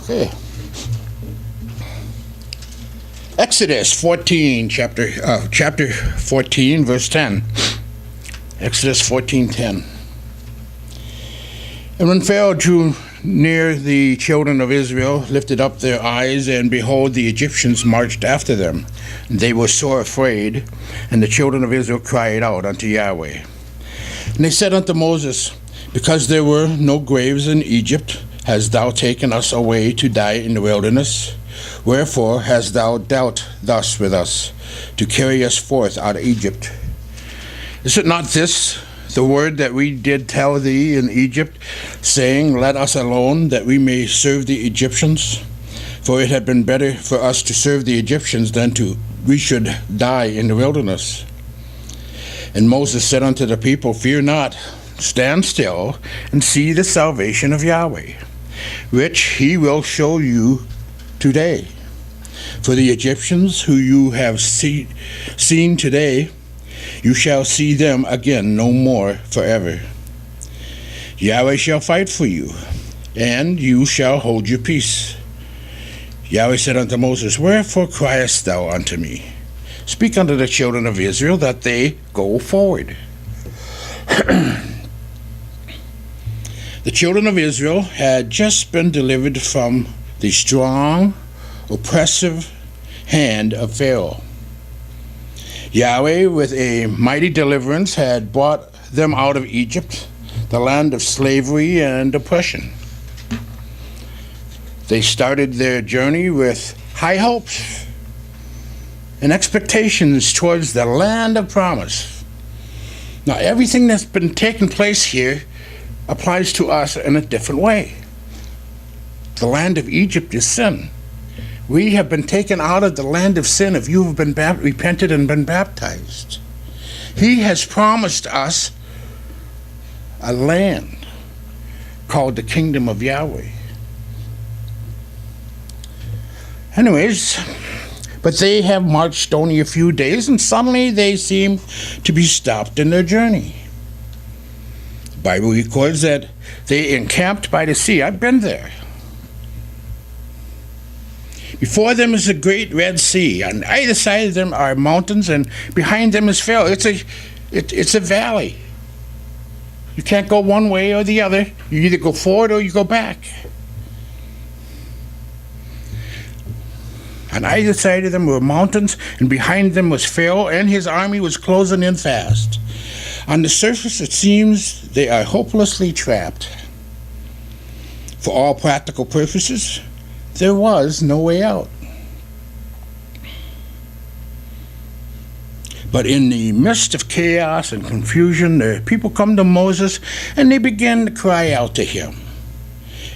Okay. Exodus 14, chapter 14, verse 10. Exodus 14:10. And when Pharaoh drew near, the children of Israel lifted up their eyes, and behold, the Egyptians marched after them. They were sore afraid, and the children of Israel cried out unto Yahweh. And they said unto Moses, Because there were no graves in Egypt, hast thou taken us away to die in the wilderness? Wherefore hast thou dealt thus with us, to carry us forth out of Egypt? Is it not this the word that we did tell thee in Egypt, saying, Let us alone, that we may serve the Egyptians? For it had been better for us to serve the Egyptians than we should die in the wilderness. And Moses said unto the people, Fear not, stand still, and see the salvation of Yahweh, which he will show you today. For the Egyptians who you have seen today, you shall see them again no more forever. Yahweh shall fight for you, and you shall hold your peace. Yahweh said unto Moses, Wherefore criest thou unto me? Speak unto the children of Israel that they go forward. The children of Israel had just been delivered from the strong, oppressive hand of Pharaoh. Yahweh, with a mighty deliverance, had brought them out of Egypt, the land of slavery and oppression. They started their journey with high hopes and expectations towards the land of promise. Now, everything that's been taking place here applies to us in a different way. The land of Egypt is sin. We have been taken out of the land of sin if you have been repented and been baptized. He has promised us a land called the kingdom of Yahweh. Anyways, but they have marched only a few days, and suddenly they seem to be stopped in their journey. The Bible records that they encamped by the sea. I've been there. Before them is a great Red Sea. On either side of them are mountains, and behind them is Pharaoh. It's a valley. You can't go one way or the other. You either go forward or you go back. On either side of them were mountains, and behind them was Pharaoh, and his army was closing in fast. On the surface, it seems they are hopelessly trapped. For all practical purposes, there was no way out. But in the midst of chaos and confusion, the people come to Moses, and they begin to cry out to him.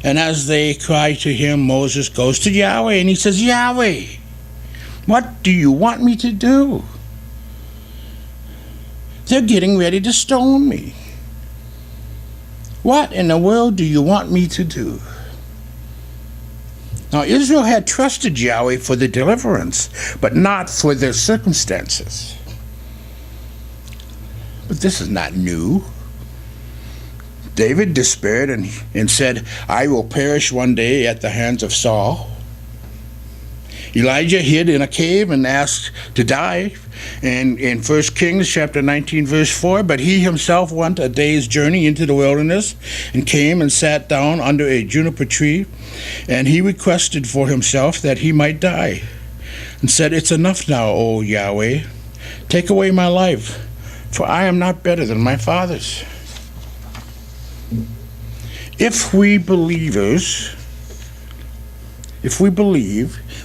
And as they cry to him, Moses goes to Yahweh, and he says, Yahweh, what do you want me to do? They're getting ready to stone me. What in the world do you want me to do? Now, Israel had trusted Yahweh for the deliverance, but not for their circumstances. But this is not new. David despaired and said, I will perish one day at the hands of Saul. Elijah hid in a cave and asked to die. And in 1 Kings chapter 19, verse 4, but he himself went a day's journey into the wilderness and came and sat down under a juniper tree. And he requested for himself that he might die, and said, It's enough now, O Yahweh. Take away my life, for I am not better than my fathers. If we believe,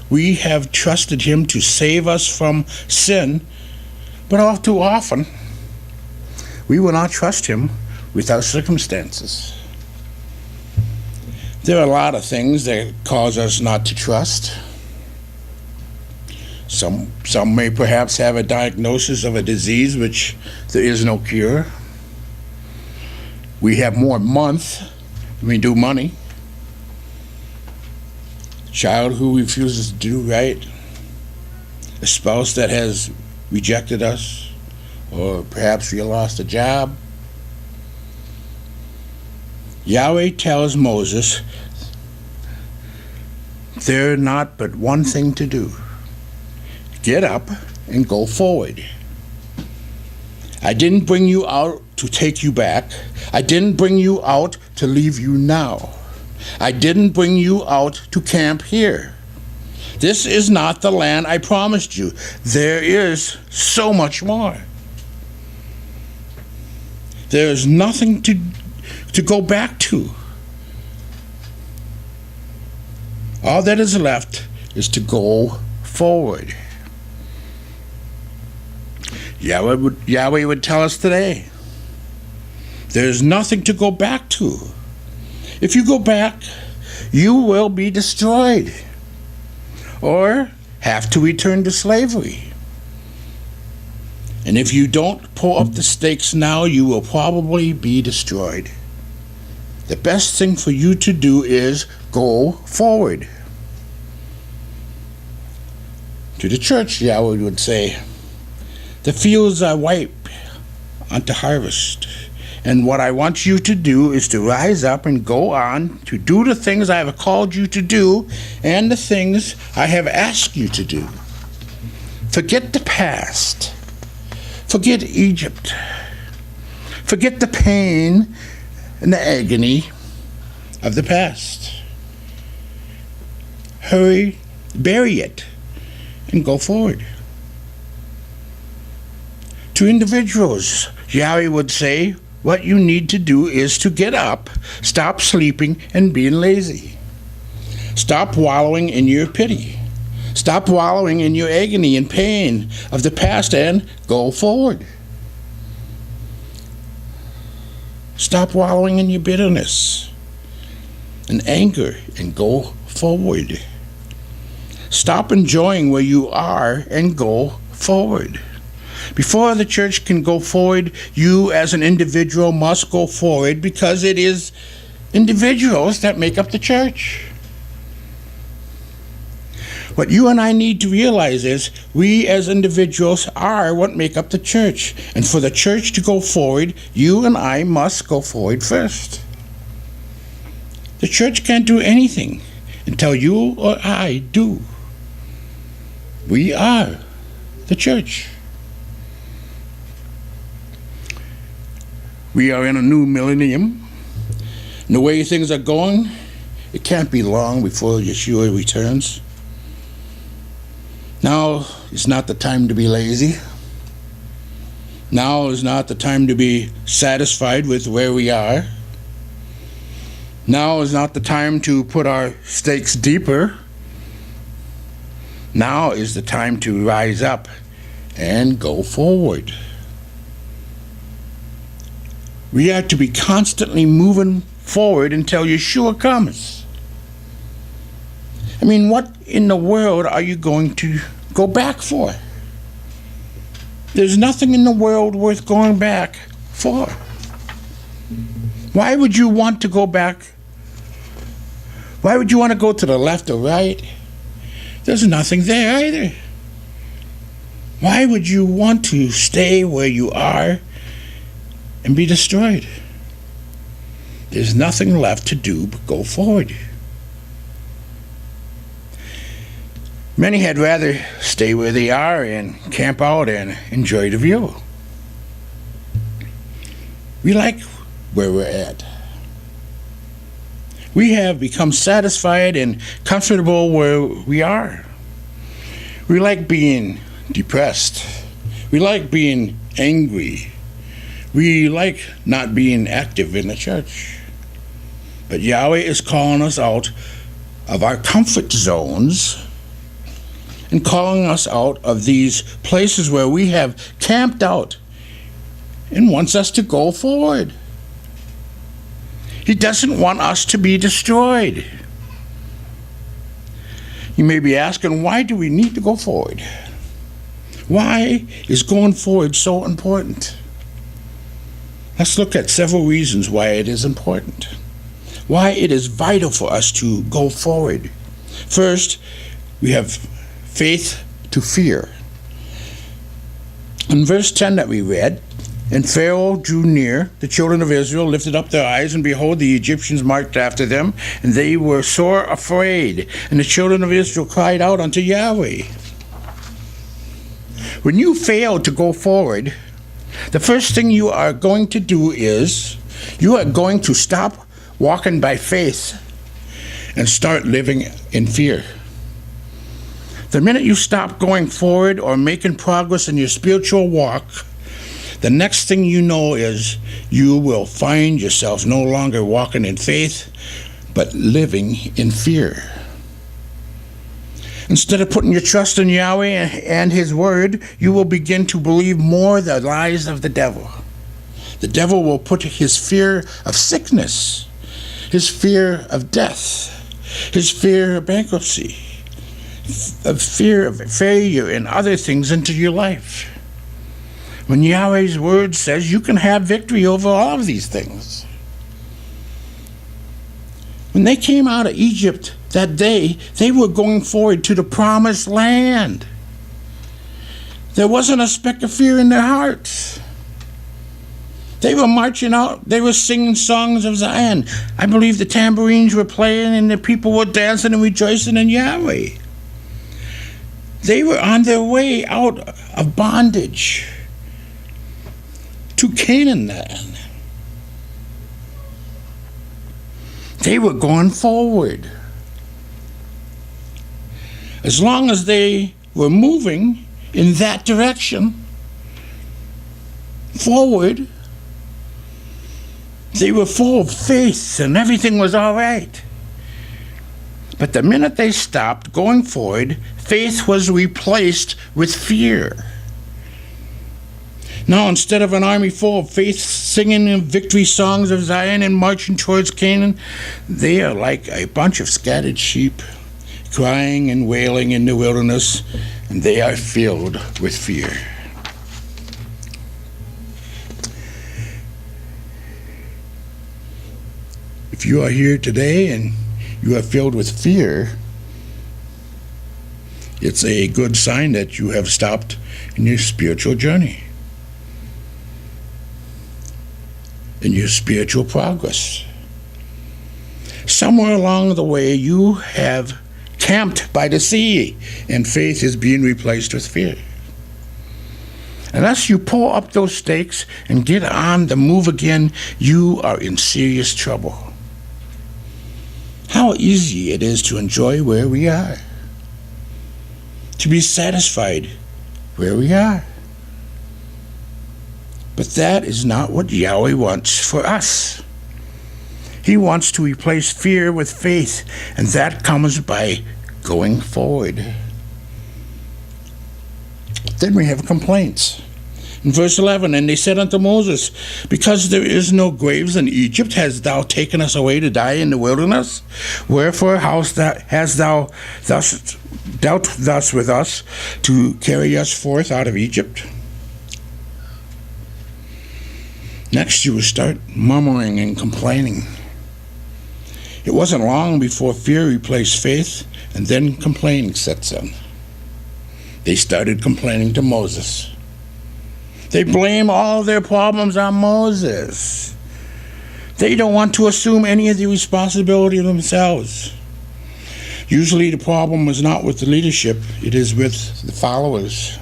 we have trusted him to save us from sin, but all too often, we will not trust him with our circumstances. There are a lot of things that cause us not to trust. Some may perhaps have a diagnosis of a disease which there is no cure. We have more month than we do money. Child who refuses to do right. A spouse that has rejected us, or perhaps we lost a job. Yahweh tells Moses there's not but one thing to do. Get up and go forward. I didn't bring you out to take you back. I didn't bring you out to leave you now. I didn't bring you out to camp here. This is not the land I promised you. There is so much more. There is nothing to go back to. All that is left is to go forward. Yahweh would tell us today, there's nothing to go back to. If you go back, you will be destroyed or have to return to slavery. And if you don't pull up the stakes now, you will probably be destroyed. The best thing for you to do is go forward. To the church, Yahweh would say, the fields are ripe unto harvest. And what I want you to do is to rise up and go on to do the things I have called you to do and the things I have asked you to do. Forget the past. Forget Egypt. Forget the pain and the agony of the past. Hurry, bury it, and go forward. To individuals, Yahweh would say, what you need to do is to get up, stop sleeping and being lazy. Stop wallowing in your pity. Stop wallowing in your agony and pain of the past and go forward. Stop wallowing in your bitterness and anger and go forward. Stop enjoying where you are and go forward. Before the church can go forward, you as an individual must go forward because it is individuals that make up the church. What you and I need to realize is we as individuals are what make up the church. And for the church to go forward, you and I must go forward first. The church can't do anything until you or I do. We are the church. We are in a new millennium. And the way things are going, it can't be long before Yeshua returns. Now is not the time to be lazy. Now is not the time to be satisfied with where we are. Now is not the time to put our stakes deeper. Now is the time to rise up and go forward. We are to be constantly moving forward until Yeshua comes. I mean, what in the world are you going to go back for? There's nothing in the world worth going back for. Why would you want to go back? Why would you want to go to the left or right? There's nothing there either. Why would you want to stay where you are and be destroyed? There's nothing left to do but go forward. Many had rather stay where they are and camp out and enjoy the view. We like where we're at. We have become satisfied and comfortable where we are. We like being depressed. We like being angry. We like not being active in the church. But Yahweh is calling us out of our comfort zones and calling us out of these places where we have camped out and wants us to go forward. He doesn't want us to be destroyed. You may be asking, why do we need to go forward? Why is going forward so important? Let's look at several reasons why it is important. Why it is vital for us to go forward. First, we have faith to fear. In verse 10 that we read, And Pharaoh drew near. The children of Israel lifted up their eyes, and behold, the Egyptians marched after them, and they were sore afraid. And the children of Israel cried out unto Yahweh. When you fail to go forward, the first thing you are going to do is you are going to stop walking by faith and start living in fear. The minute you stop going forward or making progress in your spiritual walk, the next thing you know is you will find yourself no longer walking in faith, but living in fear. Instead of putting your trust in Yahweh and His Word, you will begin to believe more the lies of the devil. The devil will put his fear of sickness, his fear of death, his fear of bankruptcy, of fear of failure and other things into your life. When Yahweh's Word says you can have victory over all of these things. When they came out of Egypt that day, they were going forward to the promised land. There wasn't a speck of fear in their hearts. They were marching out. They were singing songs of Zion. I believe the tambourines were playing and the people were dancing and rejoicing in Yahweh. They were on their way out of bondage to Canaan land. They were going forward. As long as they were moving in that direction, forward, they were full of faith and everything was all right. But the minute they stopped going forward, faith was replaced with fear. Now, instead of an army full of faith singing victory songs of Zion and marching towards Canaan, they are like a bunch of scattered sheep, crying and wailing in the wilderness, and they are filled with fear. If you are here today and you are filled with fear, it's a good sign that you have stopped in your spiritual journey, in your spiritual progress. Somewhere along the way, you have camped by the sea, and faith is being replaced with fear. Unless you pull up those stakes and get on the move again, you are in serious trouble. How easy it is to enjoy where we are, to be satisfied where we are. But that is not what Yahweh wants for us. He wants to replace fear with faith, and that comes by going forward. Then we have complaints. In verse 11, and they said unto Moses, because there is no graves in Egypt, hast thou taken us away to die in the wilderness? Wherefore hast thou thus dealt thus with us, to carry us forth out of Egypt? Next, you will start murmuring and complaining. It wasn't long before fear replaced faith, and then complaining sets in. They started complaining to Moses. They blame all their problems on Moses. They don't want to assume any of the responsibility themselves. Usually the problem is not with the leadership, it is with the followers.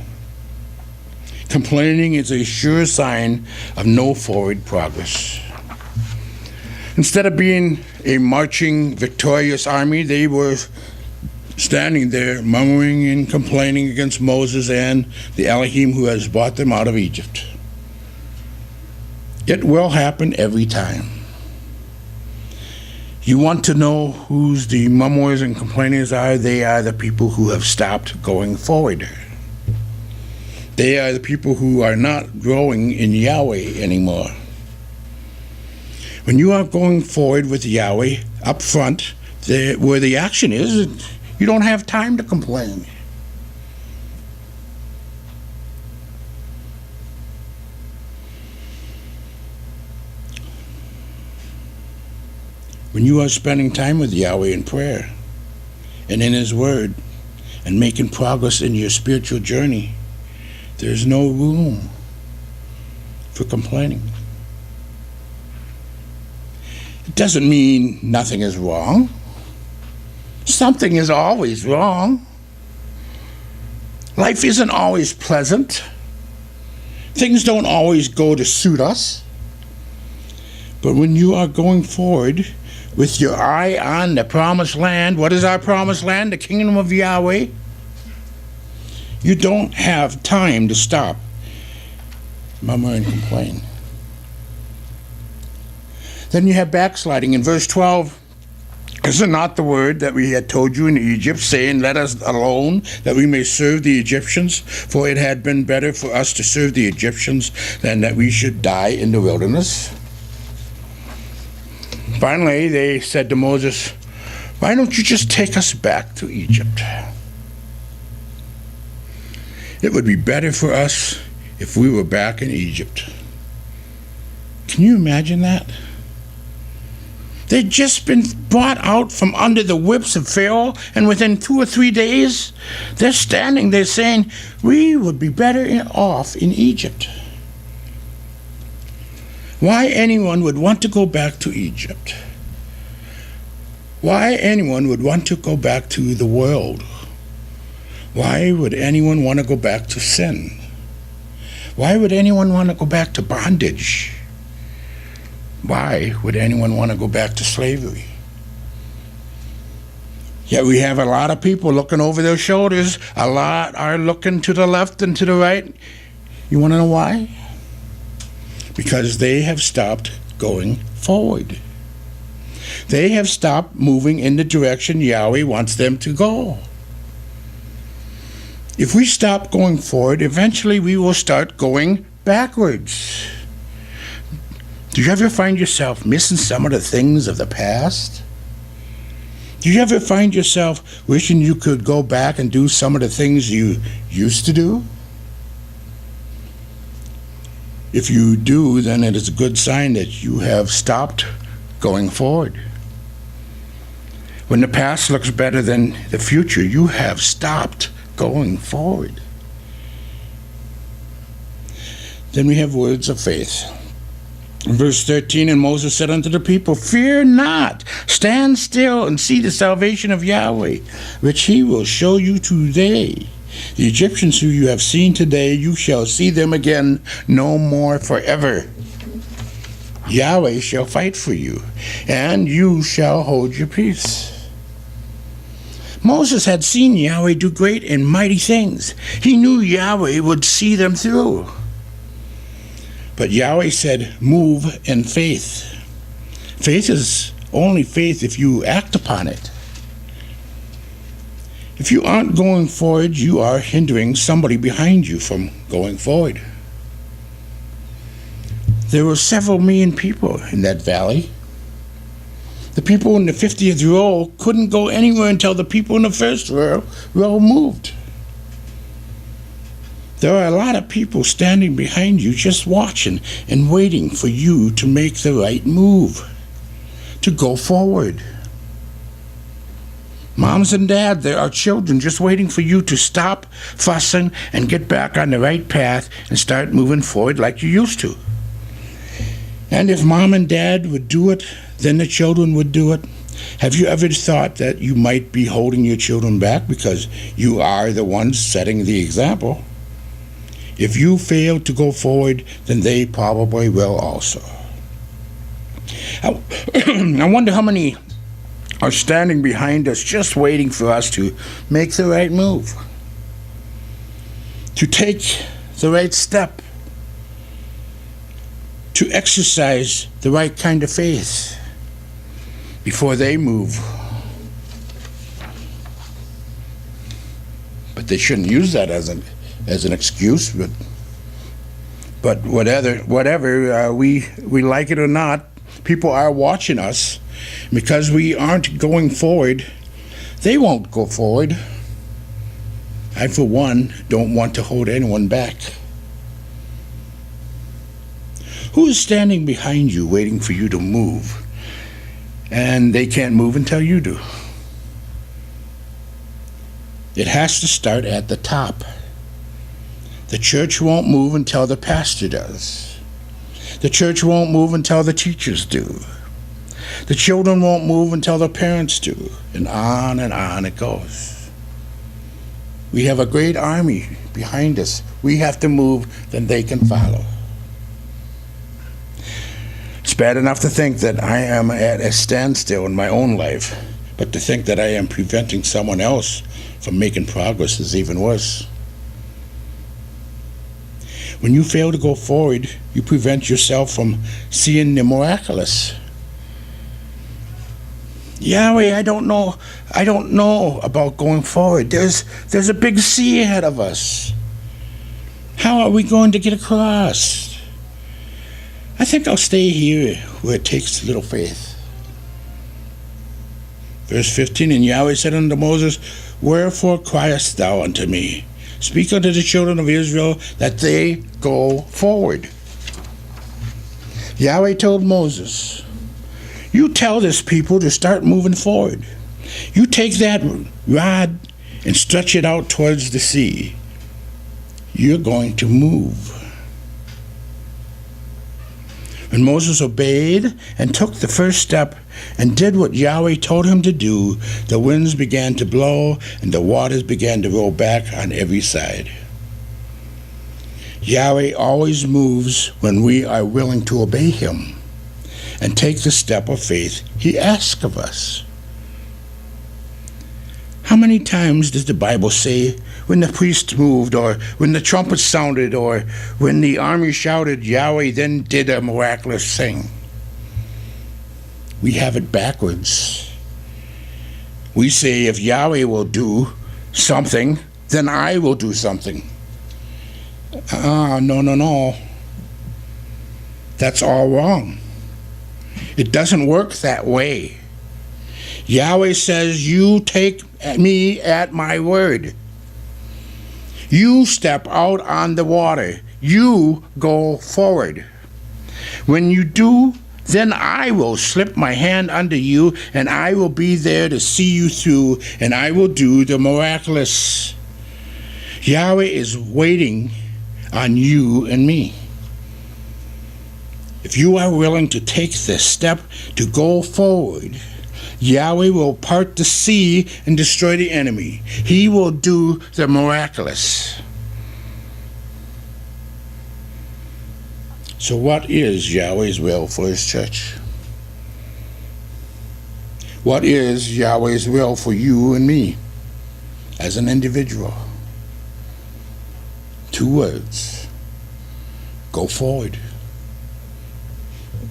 Complaining is a sure sign of no forward progress. Instead of being a marching, victorious army, they were standing there murmuring and complaining against Moses and the Elohim who has brought them out of Egypt. It will happen every time. You want to know who's the murmurers and complainers are? They are the people who have stopped going forward. They are the people who are not growing in Yahweh anymore. When you are going forward with Yahweh up front, where the action is, you don't have time to complain. When you are spending time with Yahweh in prayer and in His Word and making progress in your spiritual journey, there's no room for complaining. It doesn't mean nothing is wrong. Something is always wrong. Life isn't always pleasant. Things don't always go to suit us. But when you are going forward with your eye on the promised land, what is our promised land? The kingdom of Yahweh. You don't have time to stop, murmur and complain. Then you have backsliding. In verse 12, is it not the word that we had told you in Egypt, saying, let us alone, that we may serve the Egyptians? For it had been better for us to serve the Egyptians than that we should die in the wilderness. Finally, they said to Moses, why don't you just take us back to Egypt? It would be better for us if we were back in Egypt. Can you imagine that? They'd just been brought out from under the whips of Pharaoh, and within 2 or 3 days, they're standing there saying, we would be better off in Egypt. Why anyone would want to go back to Egypt? Why anyone would want to go back to the world? Why would anyone want to go back to sin? Why would anyone want to go back to bondage? Why would anyone want to go back to slavery? Yet we have a lot of people looking over their shoulders. A lot are looking to the left and to the right. You want to know why? Because they have stopped going forward. They have stopped moving in the direction Yahweh wants them to go. If we stop going forward, eventually we will start going backwards. Do you ever find yourself missing some of the things of the past? Do you ever find yourself wishing you could go back and do some of the things you used to do? If you do, then it is a good sign that you have stopped going forward. When the past looks better than the future, you have stopped going forward. Then we have words of faith. In verse 13, and Moses said unto the people, fear not, stand still and see the salvation of Yahweh, which he will show you today. The Egyptians who you have seen today, you shall see them again no more forever. Yahweh shall fight for you, and you shall hold your peace. Moses had seen Yahweh do great and mighty things. He knew Yahweh would see them through. But Yahweh said, move in faith. Faith is only faith if you act upon it. If you aren't going forward, you are hindering somebody behind you from going forward. There were several million people in that valley. The people in the 50th row couldn't go anywhere until the people in the first row moved. There are a lot of people standing behind you just watching and waiting for you to make the right move, to go forward. Moms and dads, there are children just waiting for you to stop fussing and get back on the right path and start moving forward like you used to. And if mom and dad would do it, then the children would do it. Have you ever thought that you might be holding your children back because you are the ones setting the example? If you fail to go forward, then they probably will also. I wonder how many are standing behind us just waiting for us to make the right move, to take the right step, to exercise the right kind of faith before they move. But they shouldn't use that as an excuse. But whatever, we like it or not, people are watching us. Because we aren't going forward, they won't go forward. I, for one, don't want to hold anyone back. Who is standing behind you waiting for you to move? And they can't move until you do. It has to start at the top. The church won't move until the pastor does. The church won't move until the teachers do. The children won't move until the parents do. And on it goes. We have a great army behind us. We have to move, then they can follow. It's bad enough to think that I am at a standstill in my own life, but to think that I am preventing someone else from making progress is even worse. When you fail to go forward, you prevent yourself from seeing the miraculous. Yahweh, I don't know about going forward. There's a big sea ahead of us. How are we going to get across? I think I'll stay here where it takes little faith. Verse 15, and Yahweh said unto Moses, wherefore criest thou unto me? Speak unto the children of Israel that they go forward. Yahweh told Moses, you tell this people to start moving forward. You take that rod and stretch it out towards the sea. You're going to move. When Moses obeyed and took the first step and did what Yahweh told him to do, the winds began to blow and the waters began to roll back on every side. Yahweh always moves when we are willing to obey him and take the step of faith he asks of us. How many times does the Bible say when the priest moved, or when the trumpet sounded, or when the army shouted, Yahweh then did a miraculous thing? We have it backwards. We say, if Yahweh will do something, then I will do something. No. That's all wrong. It doesn't work that way. Yahweh says, you take me at my word. You step out on the water. You go forward. When you do, then I will slip my hand under you, and I will be there to see you through, and I will do the miraculous. Yahweh is waiting on you and me. If you are willing to take this step to go forward, Yahweh will part the sea and destroy the enemy. He will do the miraculous. So what is Yahweh's will for his church? What is Yahweh's will for you and me as an individual? 2 words. Go forward.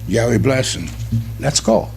Yahweh bless him. Let's go.